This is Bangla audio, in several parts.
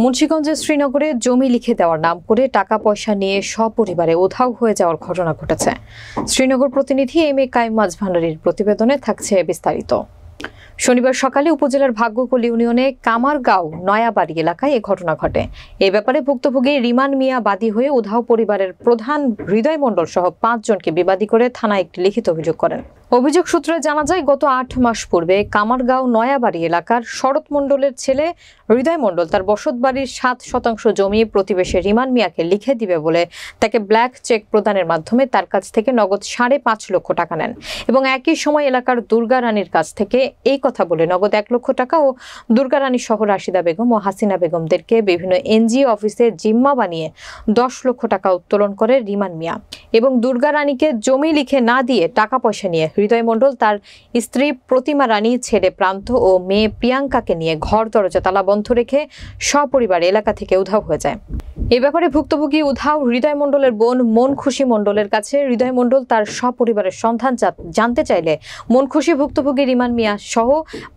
মুন্সিগঞ্জের শ্রীনগরে জমি লিখে দেওয়ার নাম করে টাকা পয়সা নিয়ে সপরিবারে উধাও হয়ে যাওয়ার ঘটনা ঘটেছে। শ্রীনগর প্রতিনিধি এম এ কায়েম মাঝভান্ডারীর প্রতিবেদনে থাকছে বিস্তারিত। শনিবার সকালে উপজেলার ভাগ্যকুল ইউনিয়নে কামারগাঁও নয়াবাড়ি এলাকায় এ ঘটনা ঘটে। এ ব্যাপারে ভুক্তভোগী রিমান মিয়া বাদী হয়ে উধাও পরিবারের প্রধান হৃদয় মণ্ডল সহ 5 জনকে বিবাদী করে থানায় একটি লিখিত অভিযোগ করেন। অভিযোগ সূত্রে জানা যায়, গত 8 মাস পূর্বে কামারগাঁও নয়াবাড়ি এলাকার শরৎ মণ্ডলের ছেলে হৃদয় মণ্ডল তার বসতবাড়ির 7% জমি প্রতিবেশী রিমান মিয়াকে লিখে দিবে বলে তাকে ব্ল্যাক চেক প্রদানের মাধ্যমে তার কাছ থেকে নগদ 5.5 লক্ষ টাকা নেন এবং একই সময় এলাকার দুর্গা রানীর কাছ থেকে এই কথা বলে নগদ 1 লক্ষ টাকা ও দুর্গা রানী সহ রাশিদা বেগম ও হাসিনা বেগমদেরকে বিভিন্ন এনজিও অফিসে জিম্মা বানিয়ে 10 লক্ষ টাকা উত্তোলন করে রিমান মিয়া এবং দুর্গা রানীকে জমি লিখে না দিয়ে টাকা পয়সা নিয়ে হৃদয় মণ্ডল তার স্ত্রী প্রতিমা রানী, ছেলে প্রান্ত ও মেয়ে প্রিয়াঙ্কাকে নিয়ে ঘর দরজা তালা বন্ধ রেখে সপরিবার এলাকা থেকে উধাও হয়ে যায়। এ ব্যাপারে ভুক্তভোগী উধাও হৃদয় মণ্ডলের বোন মন খুশি মণ্ডলের কাছে হৃদয় মণ্ডল তার সপরিবারের সন্ধান জানতে চাইলে মন খুশি ভুক্তভোগী রিমান মিয়া সহ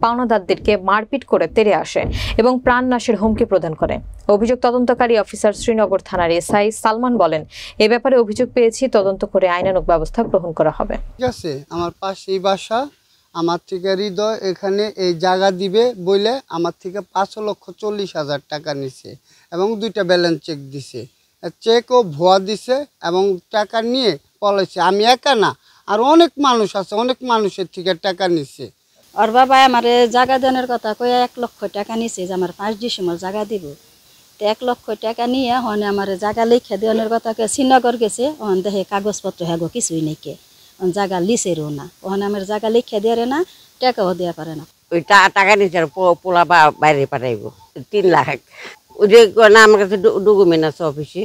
পাওনাদারদেরকে মারপিট করে তেড়ে আসে এবং প্রাণনাশের হুমকি প্রদান করে। অভিযোগ তদন্তকারী অফিসার শ্রীনগর থানার এসআই সালমান বলেন, এ ব্যাপারে অভিযোগ পেয়েছি, তদন্ত করে আইনানুগ ব্যবস্থা গ্রহণ করা হবে। ঠিক আছে, আমার পাশেই বাসা, আমার থেকে হৃদয় এখানে এই জায়গা দিবে বলে আমার থেকে 5,40,000 টাকা নিছে এবং 2টা ব্যালেন্স চেক দিছে, চেকও ভুয়া দিছে এবং টাকা নিয়ে পলাইছে। আমি একা না, আর অনেক মানুষ আছে, অনেক মানুষের থেকে টাকা নিছে। আর বাবা আমার জায়গা দেওয়ার কথা কয়ে 1 লক্ষ টাকা নিছে যে আমার 5 ডিসেম্বর জায়গা দিব। তো 1 লক্ষ টাকা নিয়ে হন আমার জায়গা লিখে দেওয়ার কথা কে শ্রীনগর গেছে, হন দেখে কাগজপত্র হ্যাগো কিছুই নেই, কে জায়গা লিসেরও না, ওখানে আমার জায়গা লিখে দেওয়ারে না, টাকাও দেওয়া পারে না। ওই টাকা নিচ্ছে পোলা বা বাইরে পাঠাইব 3 লাখ। ওই যে না আমার কাছে ডকুমেন্ট আছে অফিসে,